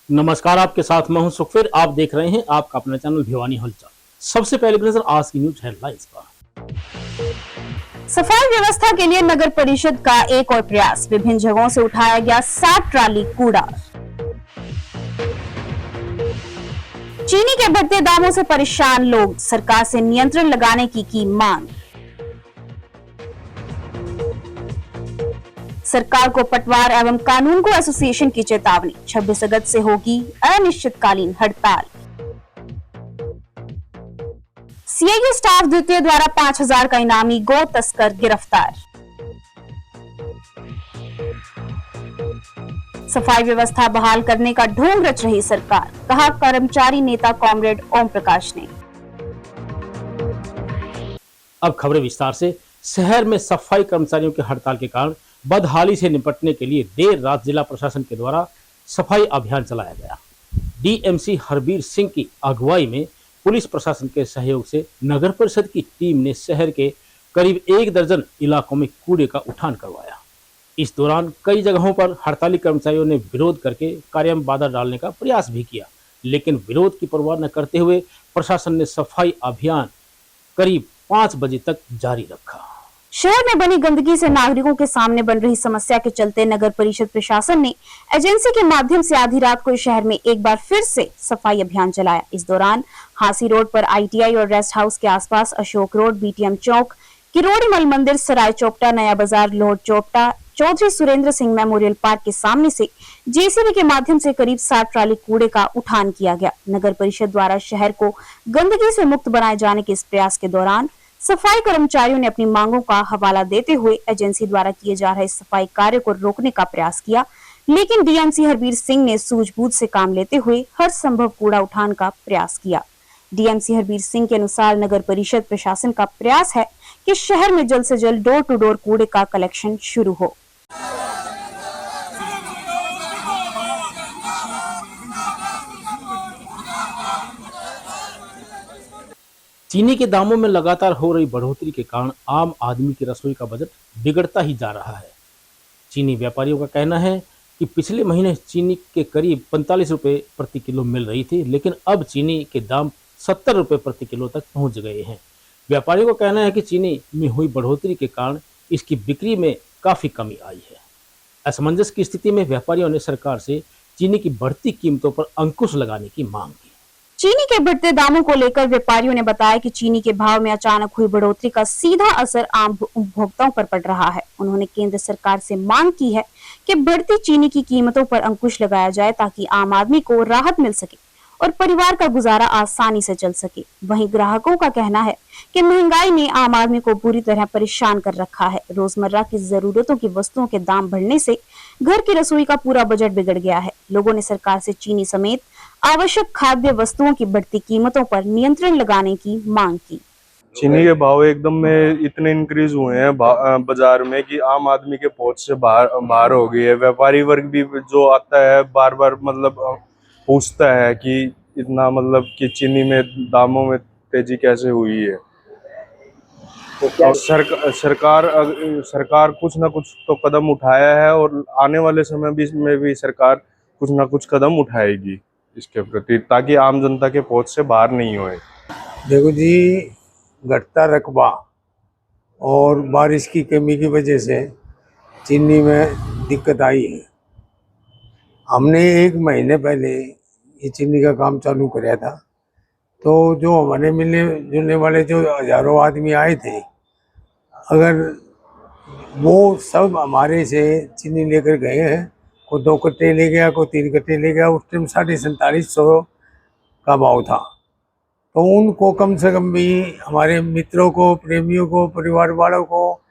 नमस्कार, आपके साथ मैं हूं सुखवीर। आप देख रहे हैं आपका अपना चैनल भिवानी हलचल। सबसे पहले नजर आज की न्यूज हेडलाइंस पर। सफाई व्यवस्था के लिए नगर परिषद का एक और प्रयास, विभिन्न जगहों से उठाया गया 60 ट्राली कूड़ा। चीनी के बढ़ते दामों से परेशान लोग, सरकार से नियंत्रण लगाने की मांग। सरकार को पटवार एवं कानून को एसोसिएशन की चेतावनी, 26 अगस्त से होगी अनिश्चितकालीन हड़ताल। सीआईए स्टाफ द्वितीय द्वारा 5000 का इनामी गौ तस्कर गिरफ्तार। सफाई व्यवस्था बहाल करने का ढोंग रच रही सरकार, कहा कर्मचारी नेता कॉमरेड ओम प्रकाश ने। अब खबरें विस्तार से। शहर में सफाई कर्मचारियों की हड़ताल के कारण बदहाली से निपटने के लिए देर रात जिला प्रशासन के द्वारा सफाई अभियान चलाया गया। डीएमसी हरबीर सिंह की अगुवाई में पुलिस प्रशासन के सहयोग से नगर परिषद की टीम ने शहर के करीब 1 दर्जन इलाकों में कूड़े का उठान करवाया। इस दौरान कई जगहों पर हड़ताली कर्मचारियों ने विरोध करके कार्य में बाधा डालने का प्रयास भी किया, लेकिन विरोध की परवाह न करते हुए प्रशासन ने सफाई अभियान करीब 5 बजे तक जारी रखा। शहर में बनी गंदगी से नागरिकों के सामने बन रही समस्या के चलते नगर परिषद प्रशासन ने एजेंसी के माध्यम से आधी रात को शहर में एक बार फिर से सफाई अभियान चलाया। इस दौरान हांसी रोड पर आईटीआई और रेस्ट हाउस के आसपास अशोक रोड, बीटीएम चौक, किरोड़ी मल मंदिर, सराय चौपटा, नया बाजार, लोहट चौपटा, चौधरी सुरेंद्र सिंह मेमोरियल पार्क के सामने से जेसीबी के माध्यम से करीब 60 ट्राली कूड़े का उठान किया गया। नगर परिषद द्वारा शहर को गंदगी से मुक्त बनाए जाने के इस प्रयास के दौरान सफाई कर्मचारियों ने अपनी मांगों का हवाला देते हुए एजेंसी द्वारा किए जा रहे सफाई कार्य को रोकने का प्रयास किया, लेकिन डीएमसी हरबीर सिंह ने सूझबूझ से काम लेते हुए हर संभव कूड़ा उठान का प्रयास किया। डीएमसी हरबीर सिंह के अनुसार नगर परिषद प्रशासन का प्रयास है कि शहर में जल्द से जल्द डोर टू डोर कूड़े का कलेक्शन शुरू हो। चीनी के दामों में लगातार हो रही बढ़ोतरी के कारण आम आदमी की रसोई का बजट बिगड़ता ही जा रहा है। चीनी व्यापारियों का कहना है कि पिछले महीने चीनी के करीब 45 रुपए प्रति किलो मिल रही थी, लेकिन अब चीनी के दाम 70 रुपए प्रति किलो तक पहुंच गए हैं। व्यापारियों का कहना है कि चीनी में हुई बढ़ोतरी के कारण इसकी बिक्री में काफी कमी आई है। असमंजस की स्थिति में व्यापारियों ने सरकार से चीनी की बढ़ती कीमतों पर अंकुश लगाने की मांग की। चीनी के बढ़ते दामों को लेकर व्यापारियों ने बताया कि चीनी के भाव में अचानक हुई बढ़ोतरी का सीधा असर आम उपभोक्ताओं पर पड़ रहा है। उन्होंने केंद्र सरकार से मांग की है कि बढ़ती चीनी की कीमतों पर अंकुश लगाया जाए ताकि आम आदमी को राहत मिल सके और परिवार का गुजारा आसानी से चल सके। वहीं ग्राहकों का कहना है कि महंगाई ने आम आदमी को बुरी तरह परेशान कर रखा है। रोजमर्रा की जरूरतों की वस्तुओं के दाम बढ़ने से घर की रसोई का पूरा बजट बिगड़ गया है। लोगों ने सरकार से चीनी समेत आवश्यक खाद्य वस्तुओं की बढ़ती कीमतों पर नियंत्रण लगाने की मांग की। चीनी के भाव एकदम में इतने इंक्रीज हुए हैं बाजार में कि आम आदमी के पहुंच से बाहर हो गई है। व्यापारी वर्ग भी जो आता है बार बार मतलब पूछता है कि इतना मतलब कि चीनी में दामों में तेजी कैसे हुई है। तो क्या सरकार कुछ ना कुछ तो कदम उठाया है और आने वाले समय में भी सरकार कुछ ना कुछ कदम उठाएगी इसके प्रति, ताकि आम जनता के पहुंच से बाहर नहीं होए। देखो जी, घटता रकबा और बारिश की कमी की वजह से चीनी में दिक्कत आई है। हमने 1 महीने पहले ये चीनी का काम चालू कराया था, तो जो हमारे मिलने जुलने वाले जो हजारों आदमी आए थे, अगर वो सब हमारे से चीनी लेकर गए हैं, कोई 2 कट्टे ले गया, कोई 3 कट्टे ले गया। उस टाइम 4750 का भाव था। तो उनको कम से कम भी हमारे मित्रों को, प्रेमियों को, परिवार वालों को,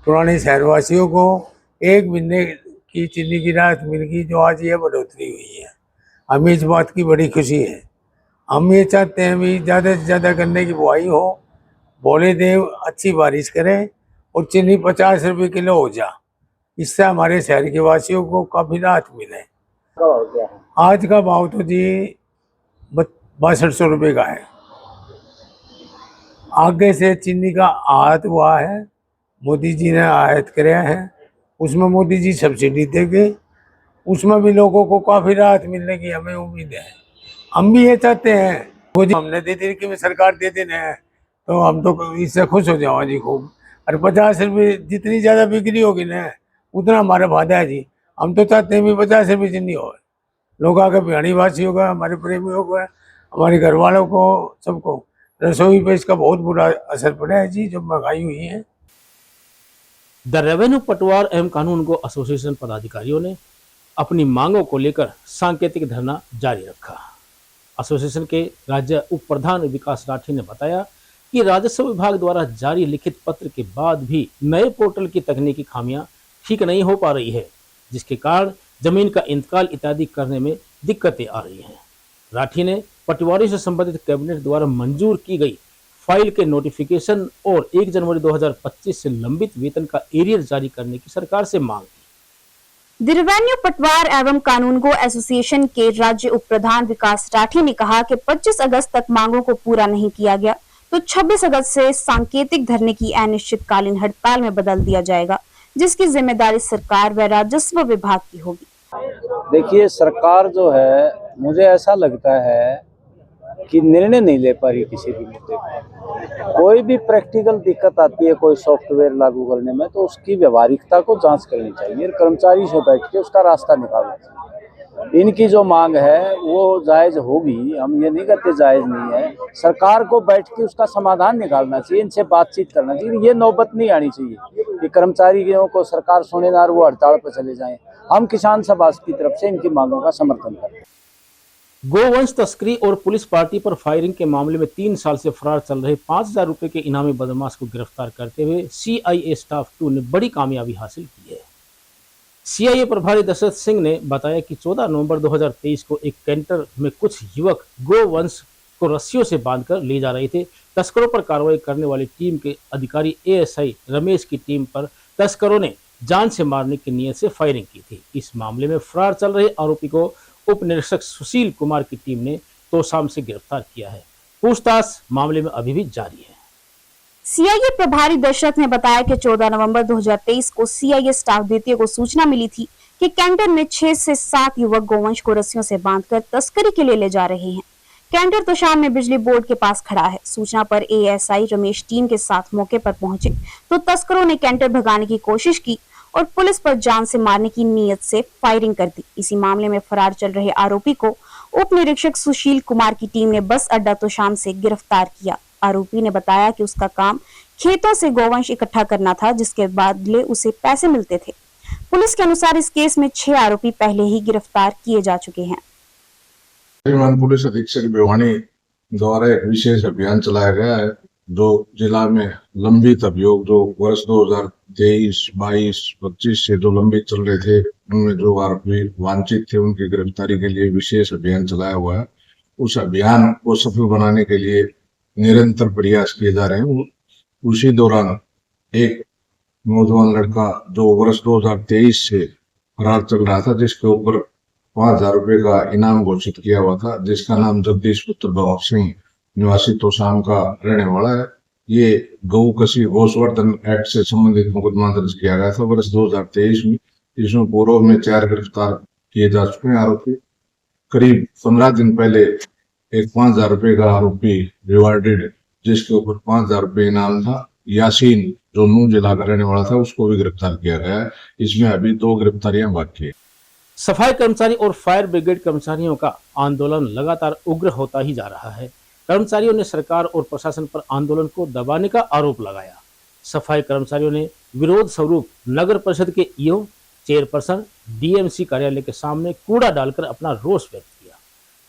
पुराने शहरवासियों को 1 महीने की चीनी की राहत मिल गई, जो आज ये बढ़ोतरी हुई है। हमें इस बात की बड़ी खुशी है। हम ये चाहते हैं भी ज़्यादा से ज़्यादा करने की बुआई हो, भोले देव अच्छी बारिश करें और चीनी 50 रुपये किलो हो जा। इससे हमारे शहर के वासियों को काफ़ी राहत मिले। आज का भाव तो जी 6200 रुपये का है। आगे से चीनी का आयात हुआ है, मोदी जी ने आयात कराया है, उसमें मोदी जी सब्सिडी देंगे उसमें भी लोगों को काफी राहत मिलने की हमें उम्मीद है। हम भी ये चाहते हैं, वो जो हमने दे दी कि सरकार दे देना है तो हम तो इससे खुश हो जाओ जी खूब। और 50 रुपये जितनी ज्यादा बिक्री होगी ना उतना हमारा फायदा है जी। हम तो चाहते हैं भी 50 रुपये जितनी हो, लोग आगे भिवानी वासी होगा, हमारे प्रेमियों को, हमारे घर वालों को, सबको रसोई पे इसका बहुत बुरा असर पड़ा है जी, जो महंगाई हुई है। द रेवेन्यू पटवार एवं कानूनगो एसोसिएशन पदाधिकारियों ने अपनी मांगों को लेकर सांकेतिक धरना जारी रखा। एसोसिएशन के राज्य उप प्रधान विकास राठी ने बताया कि राजस्व विभाग द्वारा जारी लिखित पत्र के बाद भी नए पोर्टल की तकनीकी खामियां ठीक नहीं हो पा रही है, जिसके कारण जमीन का इंतकाल इत्यादि करने में दिक्कतें आ रही हैं। राठी ने पटवारी से संबंधित कैबिनेट द्वारा मंजूर की गई फाइल के नोटिफिकेशन और 1 जनवरी 2025 से लंबित वेतन का एरियर जारी करने की सरकार से मांग की। द रेवेन्यू पटवार एवं कानूनगो एसोसिएशन के राज्य उप प्रधान विकास राठी ने कहा कि 25 अगस्त तक मांगों को पूरा नहीं किया गया तो 26 अगस्त से सांकेतिक धरने की अनिश्चितकालीन हड़ताल में बदल दिया जाएगा, जिसकी जिम्मेदारी सरकार व राजस्व विभाग की होगी। देखिए, सरकार जो है, मुझे ऐसा लगता है कि निर्णय नहीं ले पा रही किसी भी मुद्दे पर। कोई भी प्रैक्टिकल दिक्कत आती है कोई सॉफ्टवेयर लागू करने में तो उसकी व्यवहारिकता को जांच करनी चाहिए और कर्मचारी से बैठ के उसका रास्ता निकालना चाहिए। इनकी जो मांग है वो जायज होगी, हम ये नहीं कहते जायज नहीं है। सरकार को बैठ के उसका समाधान निकालना चाहिए, इनसे बातचीत करना चाहिए। ये नौबत नहीं आनी चाहिए कि कर्मचारियों को सरकार सुने ना और वो हड़ताल पर चले जाएं। हम किसान सभा की तरफ से इनकी मांगों का समर्थन करते हैं। गोवंश तस्करी और पुलिस पार्टी पर फायरिंग के मामले में 3 साल से फरार चल रहे 5,000 रुपए के इनामी बदमाश को गिरफ्तार करते हुए CIA स्टाफ 2 ने बड़ी कामयाबी हासिल की है। CIA प्रभारी दशरथ सिंह ने बताया कि 14 नवंबर 2023 को एक कैंटर में कुछ युवक गोवंश को रस्सियों से बांधकर ले जा रहे थे। तस्करों पर कार्रवाई करने वाली टीम के अधिकारी ASI रमेश की टीम पर तस्करों ने जान से मारने की नीयत से फायरिंग की थी। इस मामले में फरार चल रहे आरोपी को उप निरीक्षक सुशील कुमार की टीम ने तोशाम से गिरफ्तार किया है। पूछताछ मामले में अभी भी जारी है। CIA प्रभारी दशरथ ने बताया कि 14 नवंबर 2023 को CIA स्टाफ द्वितीय को सूचना मिली थी कि कैंटर में 6 से 7 युवक गोवंश को रस्सियों से बांधकर तस्करी के लिए ले जा रहे हैं। कैंटर तोशाम में बिजली बोर्ड के पास खड़ा है। सूचना पर ASI रमेश टीम के साथ मौके पर पहुंचे तो तस्करों ने कैंटर भगाने की कोशिश की और पुलिस पर जान से मारने की नीयत से फायरिंग कर दी। इसी मामले में फरार चल रहे आरोपी को उप निरीक्षक सुशील कुमार की टीम ने बस अड्डा तोशाम से गिरफ्तार किया। आरोपी ने बताया कि उसका काम खेतों से गोवंश इकट्ठा करना था, जिसके बदले उसे पैसे मिलते थे। पुलिस के अनुसार इस केस में 6 आरोपी पहले ही गिरफ्तार किए जा चुके हैं। श्रीमान पुलिस अधीक्षक भिवानी द्वारा एक विशेष अभियान चलाया गया है जो जिला में लंबित अभियोग जो वर्ष 2023, 22, 25 से जो लंबित चल रहे थे उनमें जो आरोपी वांछित थे उनकी गिरफ्तारी के लिए विशेष अभियान चलाया हुआ है। उस अभियान को सफल बनाने के लिए निरंतर प्रयास किए जा रहे हैं। उसी दौरान एक नौजवान लड़का जो वर्ष 2023 से फरार चल रहा था, जिसके ऊपर 5,000 रुपए का इनाम घोषित किया हुआ था, जिसका नाम जगदीश पुत्र भगत सिंह निवासी तोशाम का रहने वाला है। ये गौ कसी गोवर्धन एक्ट से संबंधित मुकदमा दर्ज किया गया था वर्ष 2023 में। इसमें पूर्व में 4 गिरफ्तार किए जा चुके हैं आरोपी। करीब 15 दिन पहले एक 5,000 रुपए का आरोपी रिवार्डेड, जिसके ऊपर 5,000 रुपए इनाम था, यासीन जो नूंह जिला का रहने वाला था, उसको भी गिरफ्तार किया गया है। इसमें अभी 2 गिरफ्तारियां बाकी है। सफाई कर्मचारी और फायर ब्रिगेड कर्मचारियों का आंदोलन लगातार उग्र होता ही जा रहा है। कर्मचारियों ने सरकार और प्रशासन पर आंदोलन को दबाने का आरोप लगाया। सफाई कर्मचारियों ने विरोध स्वरूप नगर परिषद के ईओ, चेयरपर्सन, DMC कार्यालय के सामने कूड़ा डालकर अपना रोष व्यक्त किया।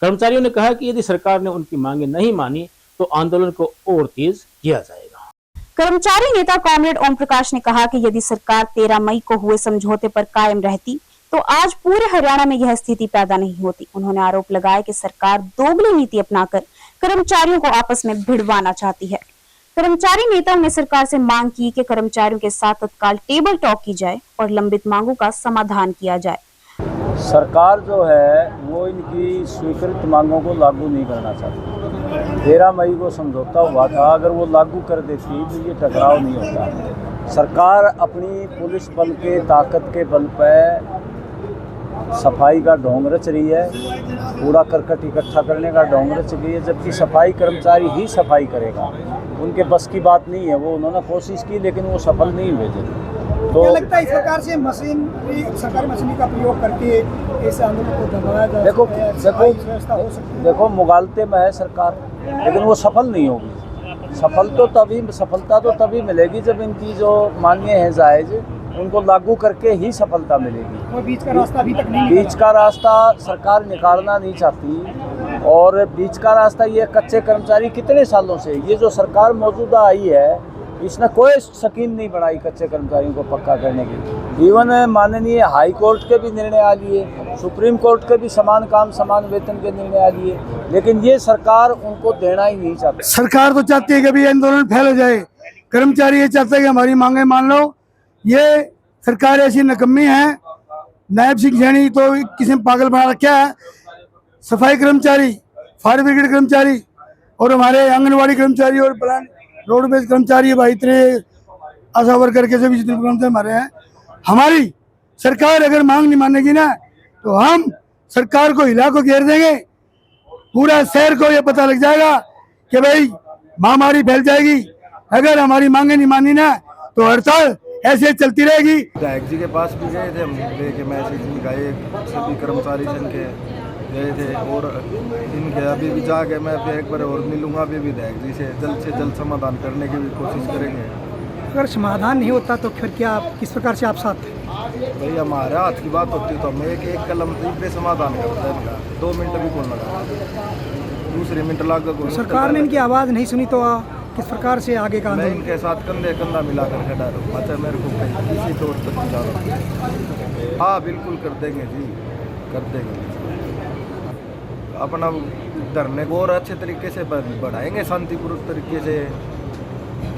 कर्मचारियों ने कहा कि यदि सरकार ने उनकी मांगे नहीं मानी तो आंदोलन को और तेज किया जाएगा। कर्मचारी नेता कॉमरेड ओम प्रकाश ने कहा कि यदि सरकार 13 मई को हुए समझौते पर कायम रहती तो आज पूरे हरियाणा में यह स्थिति पैदा नहीं होती। उन्होंने आरोप लगाया कि सरकार दोगली नीति अपनाकर कर्मचारियों को आपस में भिड़वाना चाहती है। कर्मचारी नेताओं ने सरकार से मांग की कि कर्मचारियों के साथ तत्काल टेबल टॉक की जाए और लंबित मांगों का समाधान किया जाए। सरकार जो है वो इनकी स्वीकृत मांगों को लागू नहीं करना चाहती। 13 मई को समझौता हुआ था, अगर वो लागू कर देती तो ये टकराव नहीं होता। सरकार अपनी पुलिस बल के ताकत के बल पर सफाई का ढोंग रच रही है, कूड़ा करकट इकट्ठा करने का ढोंग रच रही है, जबकि सफाई कर्मचारी ही सफाई करेगा। उनके बस की बात नहीं है, वो उन्होंने कोशिश की लेकिन वो सफल नहीं हुए थे। तो क्या लगता है इस प्रकार से सरकारी मशीनरी का प्रयोग करके इस आंदोलन को दबाया जा देखो सकता है, देखो सफाई व्यवस्था हो सकती है? देखो मुगालते में है सरकार, लेकिन वो सफल नहीं होगी। सफलता तो तभी मिलेगी जब इनकी जो मांगे हैं जायज़, उनको लागू करके ही सफलता मिलेगी। और बीच का रास्ता अभी तक नहीं बीच का रास्ता सरकार निकालना नहीं चाहती, और बीच का रास्ता ये कच्चे कर्मचारी कितने सालों से, ये जो सरकार मौजूदा आई है इसने कोई स्कीम नहीं बनाई कच्चे कर्मचारियों को पक्का करने की। इवन माननीय हाई कोर्ट के भी निर्णय आ लिए, सुप्रीम कोर्ट के भी समान काम समान वेतन के निर्णय आ लिए, लेकिन ये सरकार उनको देना ही नहीं चाहती। सरकार तो चाहती है कि भी आंदोलन फैल जाए, कर्मचारी ये चाहते हैं कि हमारी मांगे मान लो। ये सरकार ऐसी नकम्मी है, नायब सिंह सैनी तो किसी ने पागल बना रखा है। सफाई कर्मचारी, फायर ब्रिगेड कर्मचारी और हमारे आंगनवाड़ी कर्मचारी और प्लांट रोडवेज कर्मचारी, भाई इतने आशा वर्कर के सभी जितने कर्मचारी हमारे हैं, हमारी सरकार अगर मांग नहीं मानेगी ना तो हम सरकार को हिला को घेर देंगे। पूरा शहर को ये पता लग जाएगा कि भाई महामारी फैल जाएगी। अगर हमारी मांगे नहीं मानी ना तो हड़ताल ऐसे चलती रहेगी। विधायक जी के पास भी गए थे, हम लेके मैसेज निकाले सभी कर्मचारी संघ के गए थे, और इनके अभी भी जाके मैं अभी एक बार और मिलूंगा अभी विधायक जी से जल्द समाधान करने की भी कोशिश करेंगे। अगर समाधान नहीं होता तो फिर क्या, किस प्रकार से आप साथ हैं? भाई हमारे हाथ की बात होती तो हम एक कलम पे समाधान करते हैं, 2 मिनट भी कौन लगा, दूसरे मिनट लगा। सरकार ने इनकी आवाज़ नहीं सुनी तो किस प्रकार से आगे का मैं आंदोलन? इनके साथ कंधे कंधा मिलाकर खड़ा रहूँ, अच्छा मेरे को किसी तौर पर पहुँचा रहा। हाँ बिल्कुल कर देंगे जी, कर देंगे। अपना धरने को और अच्छे तरीके से बढ़ाएंगे, शांतिपूर्वक तरीके से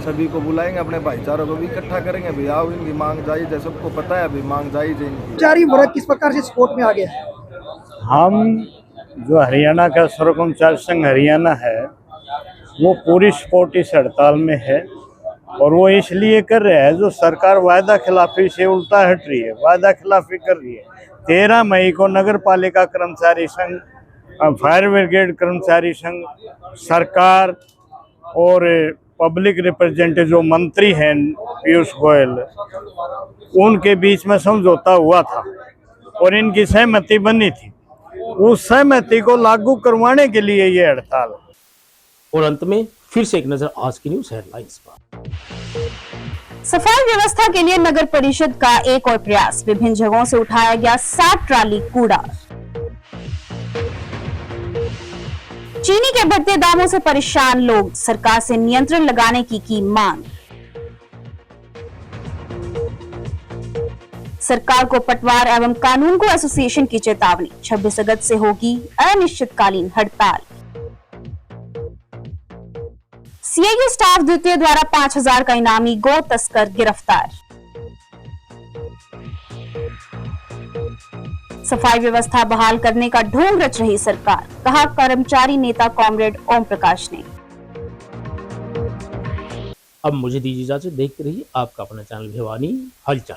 सभी को बुलाएंगे, अपने भाईचारों को भी इकट्ठा करेंगे। भैया आओ, इनकी मांग जायज़ है, सबको पता है अभी मांग जायज़ है इनकी। कर्मचारी वर्ग किस प्रकार से सपोर्ट में आ गया? हम जो हरियाणा का कर्मचारी संघ हरियाणा है वो पूरी सपोर्ट इस हड़ताल में है, और वो इसलिए कर रहा है जो सरकार वायदा खिलाफी से उल्टा हट रही है, वायदा खिलाफी कर रही है। 13 मई को नगर पालिका कर्मचारी संघ, फायर ब्रिगेड कर्मचारी संघ, सरकार और पब्लिक रिप्रेजेंटेटिव जो मंत्री हैं पीयूष गोयल, उनके बीच में समझौता हुआ था और इनकी सहमति बनी थी। उस सहमति को लागू करवाने के लिए ये हड़ताल। और अंत में फिर से एक नजर आज की न्यूज हेडलाइंस पर। सफाई व्यवस्था के लिए नगर परिषद का एक और प्रयास, विभिन्न जगहों से उठाया गया 60 ट्राली कूड़ा। चीनी के बढ़ते दामों से परेशान लोग, सरकार से नियंत्रण लगाने की मांग। सरकार को पटवार एवं कानून को एसोसिएशन की चेतावनी, 26 अगस्त से होगी अनिश्चितकालीन हड़ताल। सीआईयू स्टाफ द्वितीय द्वारा 5000 का इनामी गो तस्कर गिरफ्तार। सफाई व्यवस्था बहाल करने का ढोंग रच रही सरकार, कहा कर्मचारी नेता कॉमरेड ओम प्रकाश ने। अब मुझे दीजिए इजाजत, देखते रहिए आपका अपना चैनल भिवानी हलचल।